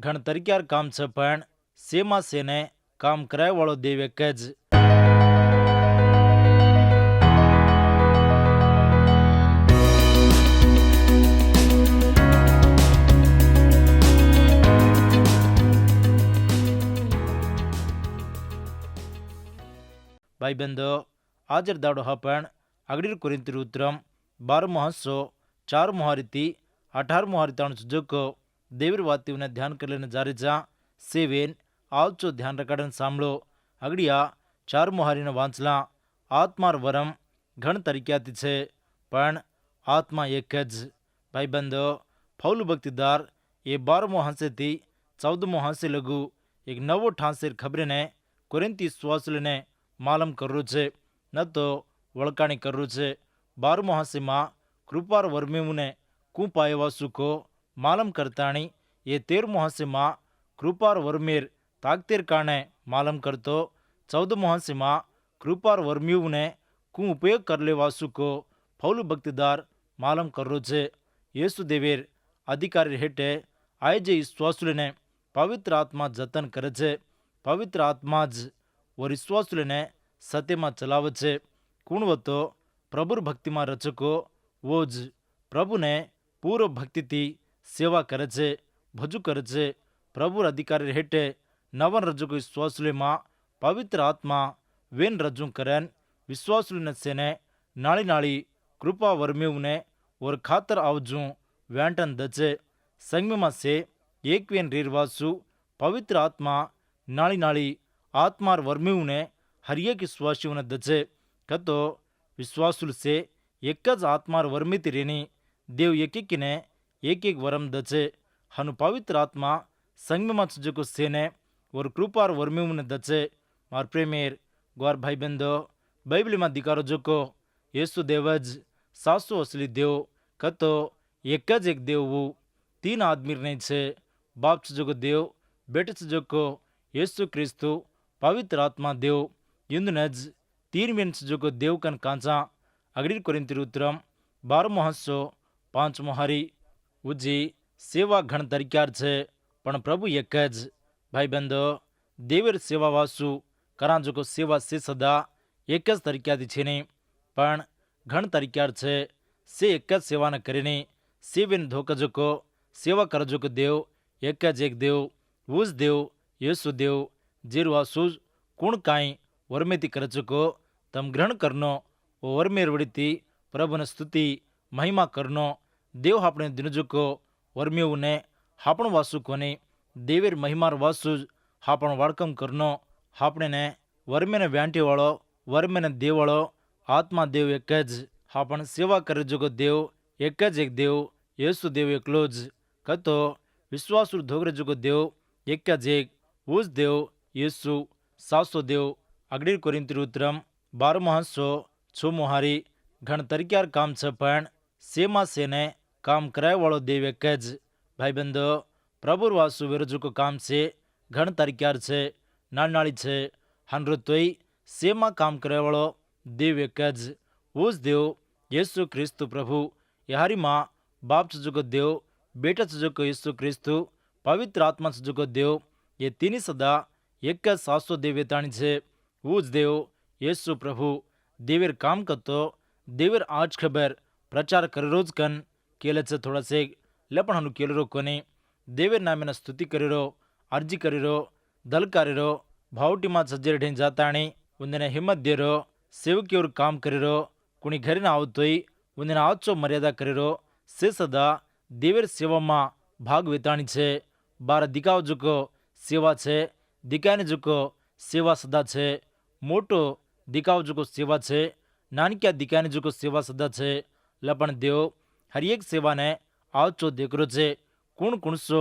ગણતરીક્યાર કામ છે, પણ સેમાં સેને કામ કરાય વાળો દેવ એક જ. ભાઈ બંધો, હાજર દાડો હા પણ આગળ કોರಿಂતી ઉત્તરમ 12 હસ્સો 4 ಮೊಹರಿತಿ 18 ಮೊಹರಿತಾಣ ಸುಜೋको ದೇವರ ವಾತ್ಯವನ್ನ ಧ್ಯಾನ करलेने जारी जा सेवेन आलचो ध्यान रकाडन सांभळो अगडिया 4 ಮೊಹರಿನ વાંચલા આત્માર વરમ ઘણ તરીક્યાથી છે, પણ આત્મા એક જ. ભાઈબંધો, ફૌલ ભક્તિદાર એ 12મો હાંસેથી 14મો હાંસે લગુ એક નવો ઠાંસેર ખબરેને કોરિંતી વિશ્વાસુલને માલમ કરવું છે, ન તો વળકાણી કરવું છે. 12મો હાંસેમાં કૃપાર વર્મેવુને કુંપાયવાસુકો માલમ કરતાણી એ 13મો હાંસેમાં કૃપાર વર્મેર તાકતેર કારણે માલમ કરતો. 14મો હાંસેમાં કૃપાર વર્મ્યુને કું ઉપયોગ કરલે વાસુકો ફૌલ ભક્તિદાર માલમ કરવો છે. యేసు દેવેર અધિકારી હેઠે આય જે વિશ્વાસુલને પવિત્ર આત્મા જતન કરે છે. પવિત્ર આત્મા જ ઓર વિશ્વાસુલને સત્યમાં ચલાવે છે. કુણવતો પ્રભુર ભક્તિમાં રચકો વો જ પ્રભુને પૂર્વ ભક્તિથી સેવા કરે છે, ભજુ કરે છે. પ્રભુર અધિકારી હેઠે નવન રજકો વિશ્વાસુલેમાં પવિત્ર આત્મા વેન રજૂ કરેન વિશ્વાસુલને સેને નાળી નાળી કૃપા વર્મેવુને ઓર ખાતર આવજું વ્ಯಾಂಟನ್ ದಚೆ ಸಂಗಮમાં સે એકવેન રેરવાસુ પવિત્ર આત્મા નાળી નાળી આત્માર વર્મેવુને હરિયેક વિશ્વાસીઓને દચે કતો વિશ્વાસુલ સે એક જ આત્માર વર્મેતી રેની દેવ એકેકીને એક એક વરમ દચે હનુ પવિત્ર આત્મા સંગમમાં સુજકો સેને ઓર કૃપાર વર્મેવુને દચે. માર પ્રેમેર ગ્વાર ભાઈબંધો, બૈબલીમાં દીકારો જોકો యేసు દેવ જ સાસુ અસલી દેવ કતો એક જ એક દેવવું 3 આદમીર નહીં છે. બાપ સુજકો દેવ, બેટે સુજકો యేసు ક્રિસ્તુ, પવિત્ર આત્મા દેવ ಇಂದುನೆ જ 3 મેન સુજકો દેવ કન કાંચા. અગડી કોરિંતી ઉત્તરમ 12મો હસ્સો 5મો હારી ઉજી સેવા ઘણ તરીક્યાર છે, પણ પ્રભુ એક જ. ભાઈબંધો, દેવેર સેવા વાસુ કરાં જોકો સેવા સે સદા એક જ તરીક્યાથી છે નહીં, પણ ઘણ તરીક્યાર છે. સે એક જ સેવાને કરીને સેવેન ધોકજકો સેવા કરજોકો દેવ એક જ એક દેવ ઉજ દેવ యేసు દેવ જેરું આસુ કુણ કાંઈ વર્મેતી કરજકો તમ ગ્રહણ કરનો ઓ વર્મેર વડીતી પ્રભુને સ્તુતિ મહિમા કરનો દેવ આપણે દિનજકો વર્મેવુને હાપણ વાસુ કોને દેવેર મહિમાર વાસુ જ હાપણ વાળકમ કરનો હાપણેને વર્મેને વ્ಯಾಂಟೆવાળો વર્મેને દેવાળો આત્મા દેવ એક જ. હાપણ સેવા કરે જોગો દેવ એક જ એક દેવ యేసు દેવ એકલો જ. કતો વિશ્વાસુ ધોગરે જોગો દેવ એક જ એક ઉજ દેવ యేసు સાસો દેવ. અગડી કોરિંતી ઉત્તરમ 12મો હસ્સો 6મો હારી ઘણ તરીક્યાર કામ છે, પણ સેમાં સેને કામ કરાય વાળો દેવ એક જ. ભાઈબંધો, પ્રભુર વાસુ વિરજુકો કામ છે, ઘણ તરીક્યાર છે, નાળી છે, હનરોતોય સેમાં કામ કરાય વાળો દેવ એક જ. ઉજ દેવ యేసు ક્રિસ્તુ પ્રભુ એ હારીમાં બાપ સુજકો દેવ, બેટા સુજકો యేసు ક્રિસ્તુ, પવિત્ર આત્મા સુજકો દેવ એ તીની સદા એક જ સાસો દેવ વેતાણી છે. ઉજ દેવ యేసు પ્રભુ દેવેર કામ કરતો દેવેર આજ ખબર પ્રચાર કરેલો જ કન કેલે છે થોડા સેગ લેપણ હનું કેલરો કોને દેવેર નામેના સ્તુતિ કરેરો અરજી કરેરો દલકારેરો ભાવટીમાં સજ્જર ઢેન જાતાણી ઉંદને હિંમત દેરો સેવકીઓર કામ કરેરો કુણી ઘરે આવતોય ઉંદને આચો મર્યાદા કરેરો સે સદા દેવેર સેવામાં ભાગ વેતાણી છે. બાર દિકાવ જુકો સેવા છે, દિકાને જુકો સેવા સદા છે, મોટો દિકાવ જુકો સેવા છે, નાનક્યા દિકાને જુકો સેવા સદા છે. લપણ દેવ હરિયેક સેવાને આચો દેકરો છે. કુણ કુણસો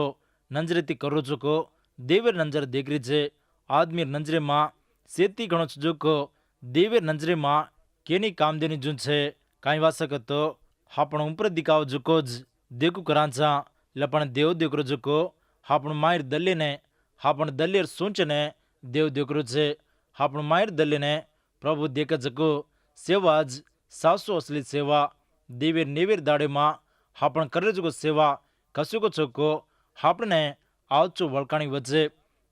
નંજરેથી કરો જુકો દેવેર નંજર દેકરી છે. આદમીર નંજરેમાં સેતી ઘણો જોકો દેવેર નંજરેમાં કેની કામદેની જૂન છે. કાંઈ વાસક હતો હાપણ ઉપર દિકાવ જુકો જ દેકુ કરાંચા. લપણ દેવ દેકરો જુકો હાપણ માયર દલ્યને હાપણ દલ્યર સૂંચને દેવ દેકરો છે. હાપણ માયર દલ્યને પ્રભુ દેખ જકો સેવા જ સાસુ અસલી સેવા. દેવેર નેવેર દાડેમાં હાપણ કરે જકો સેવા કશુકો ચોકો હાપણને આવચો વળકાણી વચ્ચે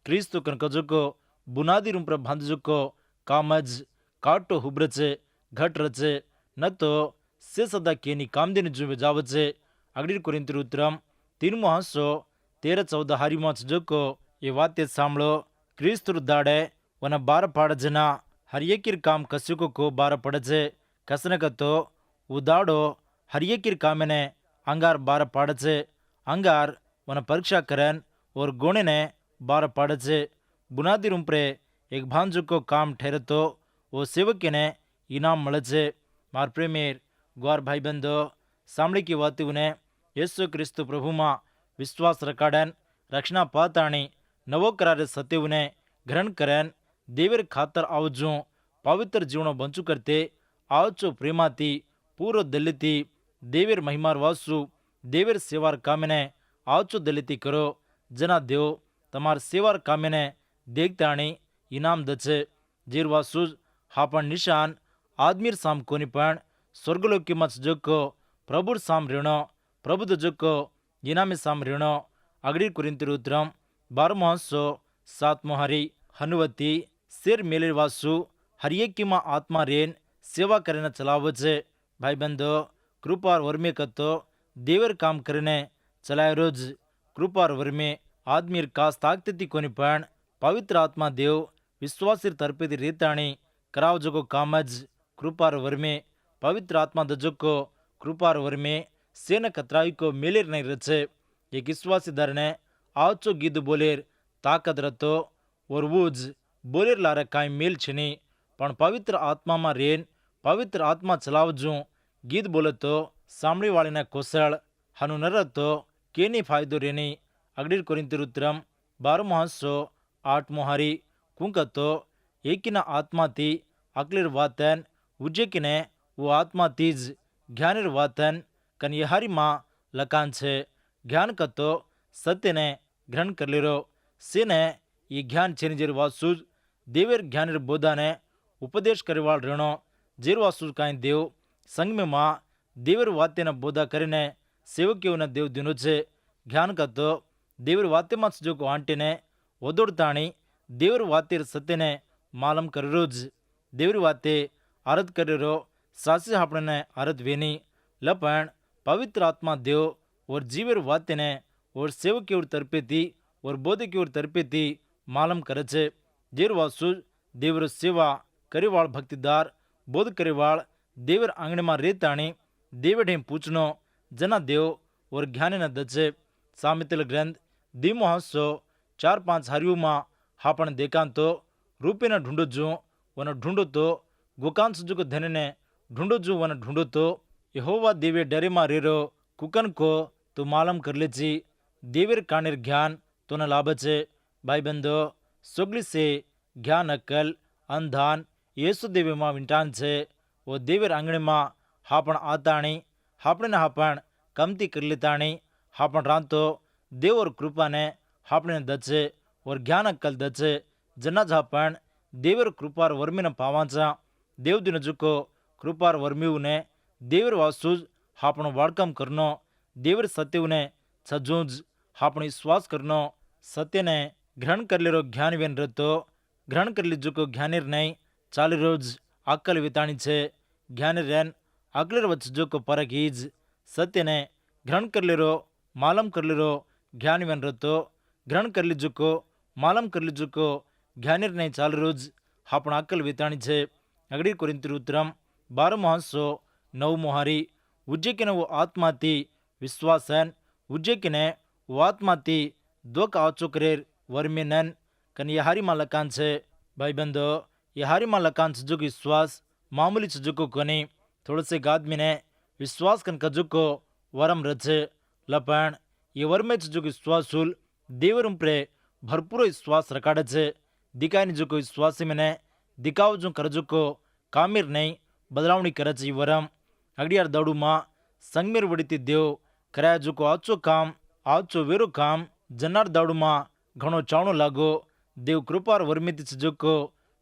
ક્રિસ્તુ કનકજુકો બુનાદી રૂમ પર બાંધજુકો કામજ કાટો હુબ્રચે ઘટ રચે ન તો સે સદા કેની કામદેની જુવે જાવચે અગડીર કોરિંતીર ઉત્તરમ 3:13-14 હારીમાં જુકો એ વાતે સાંભળો ક્રિસ્તુર દાડે વન બાર પાડજના હરિયકીર કામ કસ્યુકો કો બાર પડજે કસનકતો ઉદાડો હરિયકીર કામેને અંગાર બાર પાડજે અંગાર વન પરીક્ષા કરન और गोणे ने बार पाड़े बुनादी रूम पर एक भांजू को काम ठहरे तो वो सेवक ने इनाम मळे मार प्रेमेर ग्वार भाई बंधो सांभळी की वाती उन्हें येसु क्रिस्तु प्रभु में विश्वास रखाड़न रक्षणा पाताणी नवो करारे सत्य उन्हें ग्रहण करन देवर खातर आवजू पवित्र जीवनो बंचू करते आवचो प्रेमाती पूरो दलिती देवर महिमार वासु देवर सेवार कामने आवचो दलिती करो जना देव तमार सेवार कामेने देखताणी इनाम दचे जीरवासूज हापण निशान आदमीर साम कोनी पण स्वर्गलोकी मच जोको प्रभुर साम ऋणो प्रभुद जोको इनामी साम ऋणो अगड़ी कुरिंतीर उतरम 12:7 हरी हनुवती सिर मेलेर वासु हरियकी में आत्मा रेन सेवा करीने चलावे भाई बंधो कृपार वर्मे कतो देवर काम करीने चलाय रोज कृपार वर्मे आदमीर कास ताकती कोनी पण पवित्र आत्मा देव विश्वासीर तरपेदी रीताणी कराव जोगो कामज कृपार वर्मे पवित्र आत्मा दजोको कृपार वर्मे सेन कतराई को मेलेर नहीं रचे एक विश्वासी धरने आवचो गीत बोलेर ताकत रतो और वूज बोलेर लारे काई मेल छनी पण पवित्र आत्मा में रेन पवित्र आत्मा चलावजू गीत बोले तो सामड़ी वाली ने कोसळ हनु न रतो केनी फायदो रेनी अगड़ीर कोरिंतीर उतरम 12:8 हारी कुंकतो एकिना आत्मा ती अकलीर वातन उज्जेकिने वो आत्मा तीज ज्ञानेर वातन कन यहारी माँ लकान छे ज्ञान कतो सत्य ने ग्रहण कर लेरो सेने ये ज्ञान छेनिजेर वासुज देवेर ज्ञानेर बोधा ने उपदेश करेवाळ ऋणो जेर वासुज काई देव संग में माँ देवर वाते न बोधा करीने सेवकीओ न देव दिनो छे ज्ञान कतो देवर वाते में जो को आंटी ने ओदोड़ताणी देवर वातेर सत्य ने मालम कर रोज देवर वाते आरत करे रो सासी आपने ने आरत वेनी लपण पवित्र आत्मा देव और जीवर वाते ने और सेवक की ओर तरपे थी और बोध की ओर तरपे थी मालम करे छे जेर वासु देवर सेवा करेवाळ भक्तिदार बोध करेवाळ देवर आंगणे में रेताणी देवढे पूछनो जना देव और ज्ञाने न दचे सामितल ग्रंथ 2:4-5 हरियु में हापण देखांतो रूपे न ढूंढो जू वन ढूंढो तो गुकान सुजुक धन ने ढूंढो जू वन ढूंढो तो यहोवा देवे डरे मा रेरो कुकन को तो मालम कर लेची देवेर कानेर ज्ञान तो न लाभ छे भाई बंधो सोगली से ज्ञान अक्कल अंधान येसु देवे मां विंटान छे वो देवेर आंगणे मां हापण आताणी हापणे ने हापण कमती कर लेताणी हापण रांतो देव और कृपा ने हापणे दचे और ज्ञान अक्कल दचे जनाज हापण देवर कृपार वर्मी न पावाचा देव दिन जुको कृपार वर्मीव ने देवर वासूज हापण वाड़कम करनो देवर सत्य ने छजूज हापण विश्वास करनो सत्य ने ग्रहण कर लेरो ज्ञान वेन रतो ग्रहण कर लीजो को ज्ञानेर नहीं चाली रोज अक्कल विताणी छे ज्ञानेर रेन अकलेर वच जो को परक ईज सत्य ने ग्रहण कर लेरो मालम कर लेरो ज्ञान वेन रतो ग्रहण कर लीजो को मालम कर लीजो को ज्ञानेर नहीं चाली रोज हापण अक्कल विताणी छे अगड़ी कोरिंतीर उतरम 12:9 हारी उज्जेकिने वो आत्मा थी विश्वासन उज्जेकिने वो आत्मा थी दोक आवचो करेर वर्मिनन कन यहारी मा लकान छे भाई बंधो यहारी मा लकान सुजुक विश्वास मामूली सुजुको कोनी थोड़े से आदमी ने विश्वास कन कजुको वरम रचे लपण ये वर्मे सुजुक विश्वासुल देवरम प्रे भरपूर विश्वास रखाड़े छे दिखाई जो विश्वासी मैंने दिखाव जो करजुको कामिर नहीं बदलावणी करे छे वरम अगड़ियार दौड़ू मां संगमेर वड़ीती देव कराया जो को आचो काम आचो वेरो काम जनार दौड़ू मां घणो चावणो लागो देव कृपार वर्मिती जो को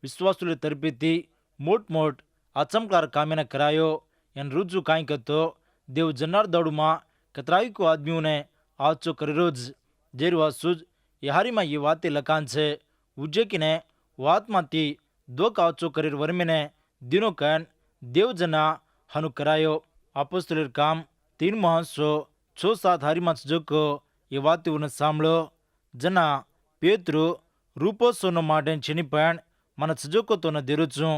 विश्वासुले तरपेती मोट मोट अचमकार कामेने करायो एन रुजु काई कतो देव जनार दौड़ू मां कतराई को आदमियों ने आचो करे रोज जेर वासुज એ હારીમાં એ વાતે લખાણ છે ઉજ્જેકીને વાતમાંથી દો કાચો કરીર વર્મીને દિનો કન દેવજના હનુ કરાયો અપોસ્તલર કામ 3:6-7 હારીમાં જોકો એ વાતે સાંભળો જના પેતૃ ರೂಪೋತ್ಸವನ ಮಾಡೇನ್ ಚಿನಿಪಣ್ ಮನ ಸಜೋಕೋತೋನ ದಿರುಚು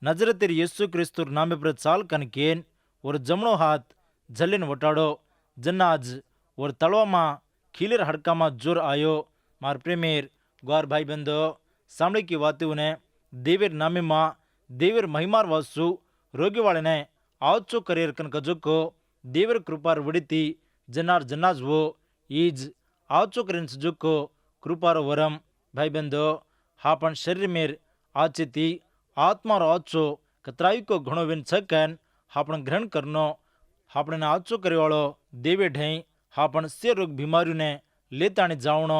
ನಜರತಿರ್ ಯೇಸು ಕ್ರಿಸ್ತುರ್ ನಾಮೆ ಪ್ರ ಚಾಲ್ ಕನಕೇನ್ और जमणो हाथ झल्लेन वटाड़ो जन्नाज और तलवामा खीलेर हड़कामा जोर आयो मार प्रेमेर ग्वार भाई बंदो सामने की बातें उन्हें देवेर नामे माँ देवेर महिमार वासु रोगी वाले ने आवचो करेर कन कजोको देवेर कृपार वड़ीती जन्नार जन्नाज वो ईज आवचो करेन सजोको कृपार वरम भाई बंदो हापन शरीर मेर आचेती आत्मार आचो कतराई को घणो विन सकन हापण ग्रहण करनो हापणे आचो करेवाळो देवे ढई हापण से रोग बीमारियों ने लेताने जावणो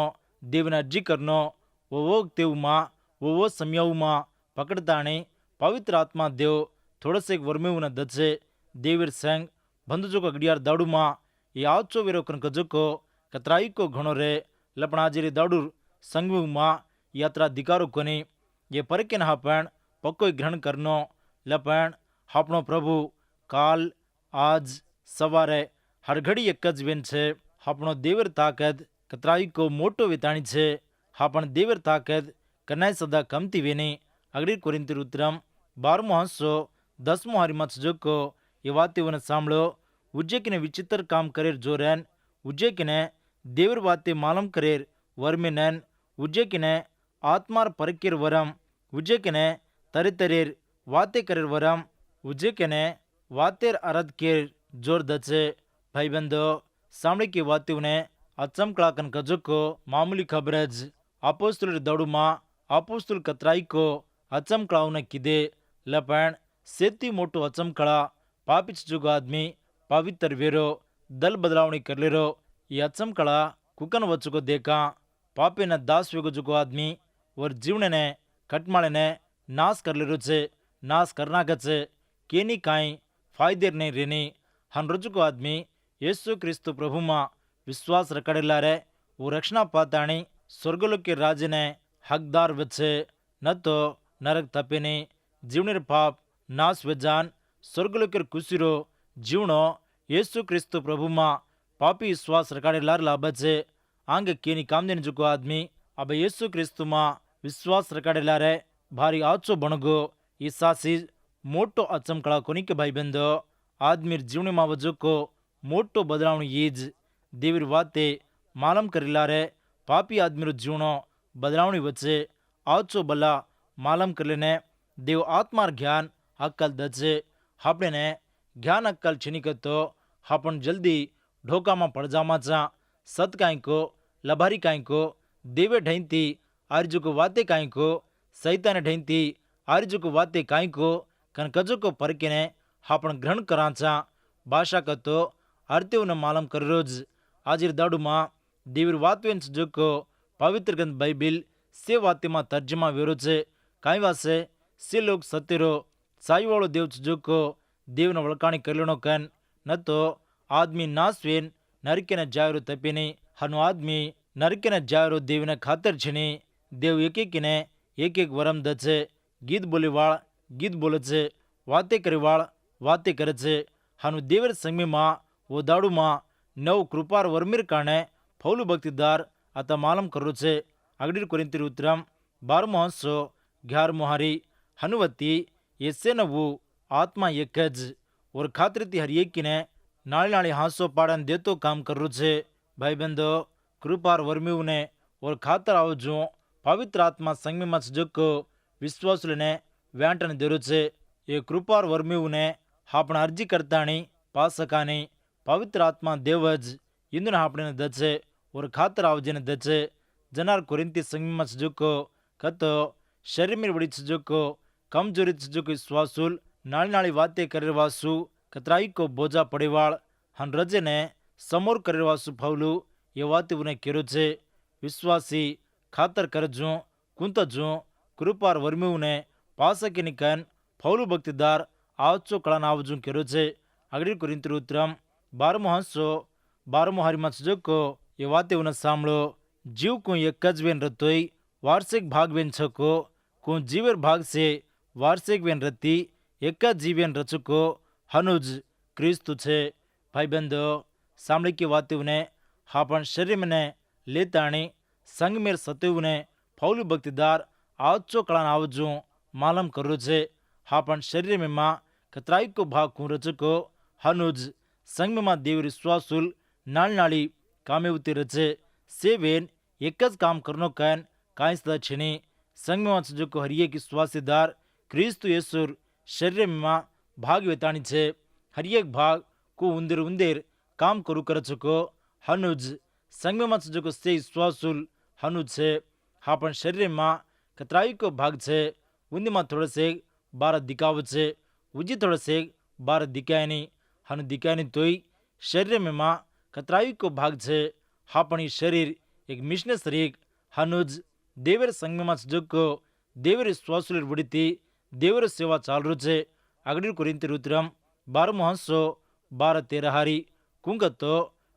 देवने अर्जी करनो वो तेवमा वो समयावमा पकड़ताने पवित्र आत्मा देव थोड़से वर्मेवना दचे देवीर संग बंधुजो को गडियार दाडूमा ये आचो वेरो कन कजको कतराई को घणो रे लपण हाजिरी दाडूर संगमा यात्रा अधिकारो कोनी ये परकेन हापण पक्को ग्रहण करनो लपण हापणो प्रभु काल आज सवारे हड़घड़ी एक ज वेन छे हापणो देवर ताकत कतराई को मोटो वेताणी छे हापण देवर ताकत कनाय सदा कमती वेनी अगड़ी कोरिंथीर उत्तरम 12:10 हारीमां जोको ये वाते वन सांभळो उज्जेकिने विचित्र काम करेर जोरेन उज्जेकिने देवर वाते मालम करेर वर्मेनन उज्जेकिने आत्मार परकेर वरम उज्जेकिने तरेतरेर वाते करेर वरम उज्जेकिने वातेर अरद केर जोर दचे भाई बंदो सामने की वाते उन्हें अचम कलाकन कजको मामूली खबरज अपोस्तुल दौड़ुमा अपोस्तुल कतराई को अचम कलाऊ ने किदे लपण सेती मोटो अचम कला पापिच जुग आदमी पवित्र वेरो दल बदलावणी कर लेरो ये अचम कला कुकन वचुको देखा पापे न दास वेगो जुगो आदमी और जीवन ने कटमाले ने नाश कर लेरो छे नाश करना गचे केनी काई फायदेर नहीं रेनी हन रोजुको आदमी येसु क्रिस्तु प्रभु मां विश्वास रखड़ेला रे वो रक्षणा पाताणी स्वर्गलोक के राज ने हकदार वचे न तो नरक तपेनी जीवनेर पाप नाश वेजान स्वर्गलोकेर कुसिरो जीवनो येसु क्रिस्तु प्रभु मां पापी विश्वास रखड़ेला लाभचे आंगे केनी कामदेन जुको आदमी अब येसु क्रिस्तु मां विश्वास रखड़ेला रे भारी आचो बणगो ईसासी मोटो अचमकड़ा कोनी के भाई बंदो आदमीर जीवन में वजो मोटो बदलावणी यीज देवीर वाते मालम करेला रे पापी आदमीर जीवनो बदलावणी वच्चे आचो बला मालम कर लेने देव आत्मार ज्ञान अक्कल दचे हापणे ने ज्ञान अक्कल छिनिकतो हापण जल्दी ढोका में पड़ जामाचा सत काई को लभारी काई को देवे ढईती आर्जु को वाते काई को सैतान ढईती आर्जु को वाते काई को कन कजो को परकेने हापण ग्रहण कराचा भाषा कतो अर्त्यवन मालम कर रोज आजिर दाडूमा देवीर वातवेन जोको पवित्र ग्रंथ बाइबिल से वाते में तर्जमा वेरो छे काई वासे से लोग सत्यरो साईवाळो देव जोको देवन वळकाणी करलेनो कन न तो आदमी नासवेन नरकेने जायरो तपेनी हनु आदमी नरकेने जायरो देवने खातर छीनी देव एक एक वरम दचे गीत बोलीवाळ गीत बोले छे वाते करीवाळ वाते करे छे हनु देवर संगमी मां वो दाडू मां नव कृपार वर्मीर काने फौलू भक्तिदार आता मालम करो छे अगडीर कोरिंथीर उत्तरम 12:11 हारी हनुवती येसे नवु आत्मा एकज और खातरीती हर एक ने नाली नाली हांसो पाड़न देतो काम करो छे भाई बंदो कृपार वर्मीव ने और खातर आवजो पवित्र आत्मा संगमी मच जको विश्वासुले ने व्यांटन देरो छे ये कृपार वर्मीव ने हापण अर्जी करतानी पासकानी पवित्र आत्मा देवज इंदुन हापणे दचे और खातर आवजने दचे जनार कोरिंती संगमी मच जको कतो शरीर में बड़ी जको कमजोरी जको विश्वासुल नाली नाली वाते करेवासु कतराई को बोझा पड़ेवाळ हन रजे ने समोर करेवासु फौलू ये वाते उन्हें केरो छे विश्वासी खातर करजो कुंतजो कृपार वर्मीव ने पासके निकन फौलू भक्तिदार आवचो कळान आवजो केरो छे अगड़ी कोरिंथीर उत्तरम 12 हारी मच जोको ये वाते उन्हें सांभळो जीव को एक ज वेन रतोई वार्षिक भाग वेन छको को जीवर भाग से वार्षिक वेन रती एक जीवेन रचको हनुज क्रिस्तु छे। भाई बंधो सामने की वाते ने हापन शरीर में लेताणी संग मेर सत्युने फौलू भक्तिदार आवचो कळान आवजू मालम करू छे। हापन शरीर में मां कतराई को भाग को रचको हनुज संग में मां देवर विश्वासुल नाल नाली कामे उती रचे सेवेन एक ज काम करनो कैन कांस दा छिनी संग में मां को हरिये की स्वासीदार क्रिस्तु येसुर शरीर में मां भाग वेताणी छे। हरियेक भाग को उंदेर उंदेर काम करू कर चुको हनुज संग में मां को से विश्वासुल हनुज छे। हापन शरीर में कतराई को भाग छे उन्दी में थोड़े से बार दिखाव छे उजी थोड़े से बार दिखाय नहीं हनु दिखाय नहीं तोई शरीर में मां कतराई को भाग छे। हापनी शरीर एक मिशन शरीर हनुज देवर संग में मां को देवर विश्वासुल बुड़ीती देवर सेवा चाल रू छे। अगड़ी कुरिंती रुद्रम 12 हारी कुंगतो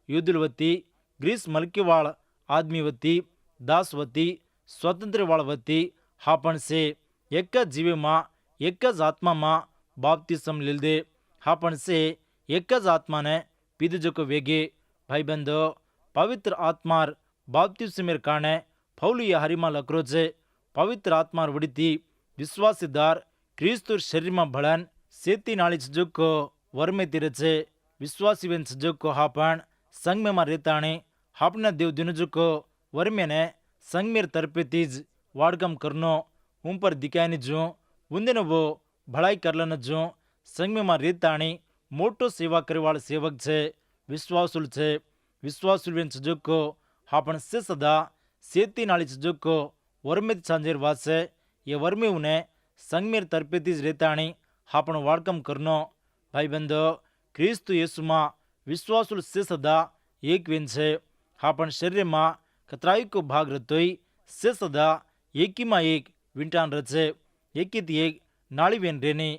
युद्धवती ग्रीस मलकीवाड़ आदमीवती दासवती स्वतंत्रवाड़वती हापन से एक जीवे मां एक ज आत्मा मां बाप्तिस्म ले दे हापन से एक ज आत्मा ने पीद जो को वेगे। भाई बंधो पवित्र आत्मार बाप्तिस्मेर काने फौलू या हरिमा लकरो छे। पवित्र आत्मार वड़ीती विश्वासीदार क्रिस्तुर शरीर में भड़न सेती नाली जो को वर्मे तीरे छे। विश्वासी वेन जो को हापन संग में मां रेताणी हापना देव दिनजु को वर्मे ने संग मेर तरपे तीज वाड़कम करनो उन पर दिखायनी जो उन्देन वो भड़ाई करलन जो संग में मां रेताणी मोटो सेवा करे वाला सेवक छे विश्वासुल छे। विश्वासुल वेन जो को हापन से सदा सेती नाली जो को वर्मे सांजेर वासे ये वर्मे उन्हें संग मेर तरपे तीज रेताणी हापन वाड़कम करनो। भाई बंधो क्रिस्तु येसु मां विश्वासुल से सदा एक वेन छे। हापन शरीर मां कतराई को भाग रतोई से सदा एक ही मां एक विंटान रचे एक ही एक नाड़ी वेन रेनी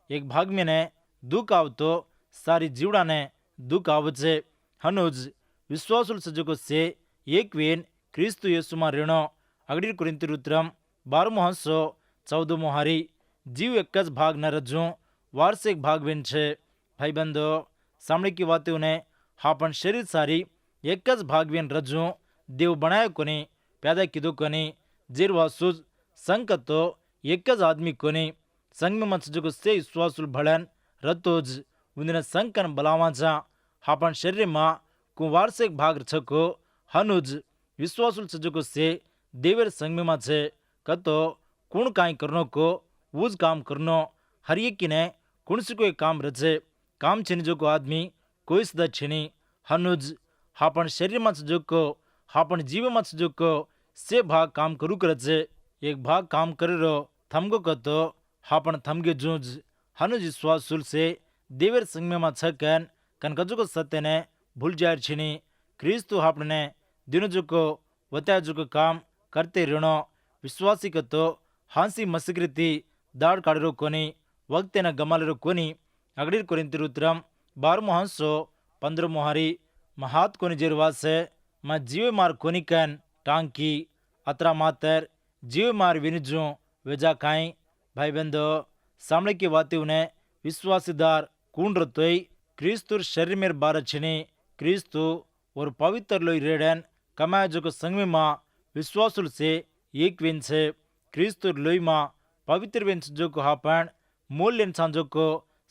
एक भाग में ने दुख आवतो सारी जीवड़ा ने दुख आवचे हनुज विश्वासुल सजको से एक वेन क्रिस्तु येसु मां रेणो। अगड़ी कुरिंती रुत्रम 12 हारी जीव एक ज भाग न रजू वार्षिक भाग वेन छे। भाई बंधो सामने की बातें ने हापन शरीर सारी एक ज भाग वेन रजू देव बनायो कोनी पैदा कीधो कोनी जीरवासुज संग तो एक ज आदमी कोनी संग में मत जो से विश्वासुल भड़न रतोज उन्दिन संग कन बलावाचा हापन शरीर मां को वार्षिक भाग छको हनुज विश्वासुल सजको से देवर संग में छे कतो कुण काई करनो को वूज काम करनो हर एक ने कुण से कोई काम रचे काम छिनी जो को आदमी कोई सदा छिनी हनुज हापन शरीर में जो को हापन जीव में जो को से भाग काम करू करचे एक भाग काम करो थमगो कतो हापन थमगे जूझ हनुज विश्वासुल से देवर संग में छकन कन कजो को सत्य ने भूल जाए छिनी क्रिस्तु हापने दिनो जो को वत्या जो को काम करते ऋणो विश्वासी कतो हांसी मसकृति दाड़ काड़ो कोनी वक्त न गमालरो कोनी। अगड़ी कुरिंती रुत्रम 12 हारी महात कोनी जेरवासे मा जीव मार कोनी कन टांकी अतरा मातर जीव मार विनिजू वेजा काई। भाई बंधो सामने की बातें उन्हें विश्वासीदार कून रतोई क्रिस्तुर शरीर मेर बार छिनी क्रिस्तु और पवित्र लोई रेडन कमाया जो को संग में मां विश्वासुल से एक वेन छे क्रिस्तुर लोई मां पवित्र वेन जो को हापन मोल लेन सांजो को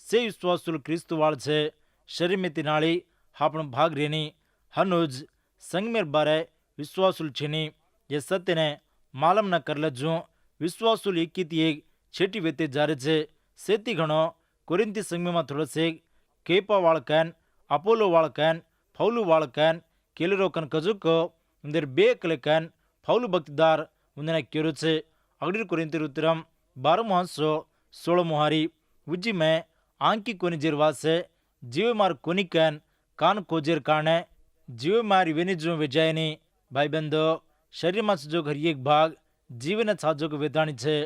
से विश्वासुल क्रिस्तु वाल छे शरीर में तिनाली हापन भाग रेनी हनुज संग मेर बारे विश्वासुल छिनी ये सत्य ने मालम न कर लजू विश्वासुल एक छेटी वेते जारे छे सेती घणो कोरिंती संग में थोड़ा से केपा वाळकन अपोलो वाळकन फौलू वाळकन केलरो कन कजुको उंदर बेकलकन फौलू भक्तिदार उंदने केरो छे। अगड़ी कोरिंती रुत्रम 12 हारी उज्जी में आंकी कोनी जेरवासे जीव मार कोनी कन कान कोजेर काने जीव मारी वेनिजो वेजायनी। भाई बंधो शरीर में जो घर एक भाग जीवन छाजो को वेदाणी छे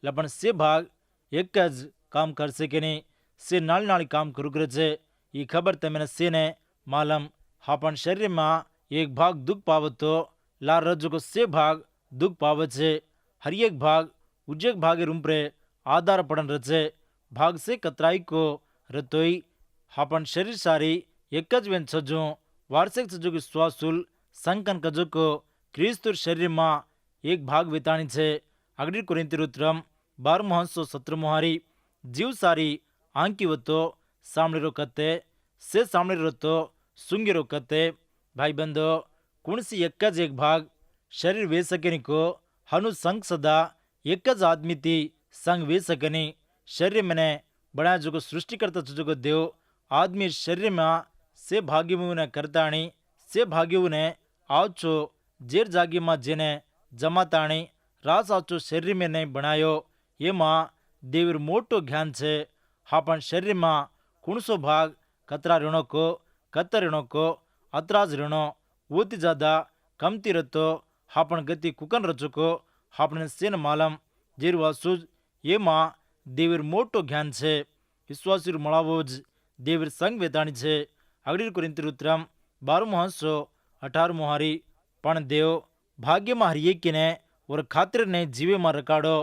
लपन से भाग एक ज काम कर सके नहीं से नाल नाल काम करू करे छे ये खबर तमें से ने मालम हापन शरीर में एक भाग दुख पावतो ला रज्जु को से भाग दुख पावे छे। हर एक भाग उज्जक भागे रूमप्रे आधार पड़न रचे। भाग से कतराई को रतोई हापन शरीर सारी एक ज वेन सजो वार्षिक सजो की स्वासुल संकन कजो को क्रिस्तुर शरीर मा एक भाग विताणी छे। अगड़ी कोरिंथी रुत्रम 12:17 मुहारी जीव सारी आंकी वतो सामने रो कते से सामने रो तो सुंगी रो कते। भाई बंदो कुण सी एक ज एक भाग शरीर वे सकेनी को हनु संग सदा एक ज आदमी थी संग वे सकनी। शरीर मैंने बनाया जो सृष्टि करता जो देव आदमी शरीर में से भाग्यवु ने करताणी से भाग्यवु ने आवचो जेर जागी में जेने जमाताणी रास आवचो शरीर में नहीं बनायो। ये मां देवीर मोटो ज्ञान छे। हापन शरीर में कुणसो भाग कतरा ऋणों को कतर ऋणों को अतराज ऋणो वोती ज्यादा कमती रतो हापन गति कुकन रचो को हापने सेन मालम जेर वासुज। ये मां देवीर मोटो ज्ञान छे। विश्वासी मळावोज देवीर संग वेताणी छे। अगड़ी कोरिंथी रुत्रम 12:18 मुहारी पण देव भाग्य में हर एक ने और खातिर ने जीवे में रकाड़ो।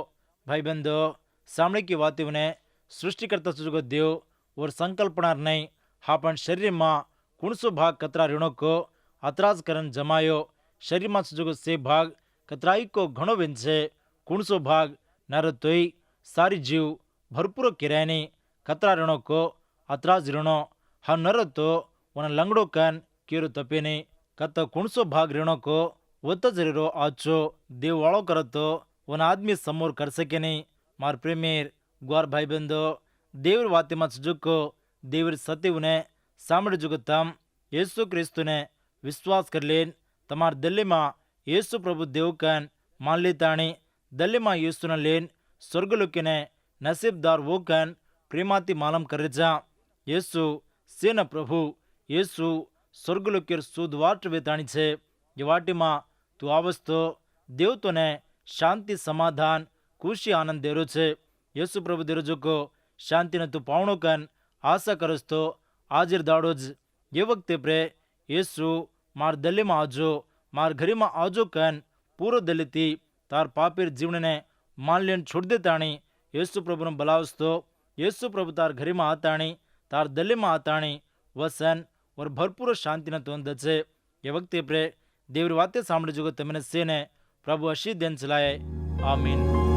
भाई बंदो सामने की बातें ने सृष्टि करता सुजो देव और संकल्पना नहीं हापन शरीर में कुणसो भाग कतरा ऋणों को अतराज करन जमायो। शरीर में सुजो से भाग कतराई को घणो वेंचे कुणसो भाग नर तोई सारी जीव भरपूर किरायनी कतरा ऋणों को अतराज ऋणो हा नर तो वन लंगड़ो कन केरो तपेनी कत कुणसो भाग ऋणों को वत जरीरो आचो देव वालो करतो वन आदमी समोर कर सके नहीं। मार प्रेमीर ग्वार भाई बंदो देवर वाते मत जुको देवर सत्य ने सामने जुगो तम यीशु क्रिस्तु ने विश्वास कर लेन तमार दिल्ली में यीशु प्रभु देव कन मान लेताणी दिल्ली में यीशु न लेन स्वर्गलोक ने नसीबदार वो कन प्रेमाती मालम कर जा। यीशु सेन प्रभु यीशु स्वर्गलोकेर सुदवाट वेताणी छे। ये वाटी में तू आवस तो देव तो ने शांति समाधान खुशी आनंद देरो छे। यीशु प्रभु देरो को शांति ने तू पावणो कन आशा करस तो आजिर दाड़ोज ये वक्त प्रे यीशु मार दली में आजो मार घरी में आजो कन पूरो दली थी तार पापीर जीवन ने मान लेन छोड़ दे ताणी यीशु प्रभु ने बलावस तो यीशु प्रभु तार घरी में आताणी तार दली में आताणी वसन और भरपूर शांति ने तो दचे। ये वक्त प्रे देवर वाते सामने जो तमने से ने प्रभु अशी दिन चलाए आमीन।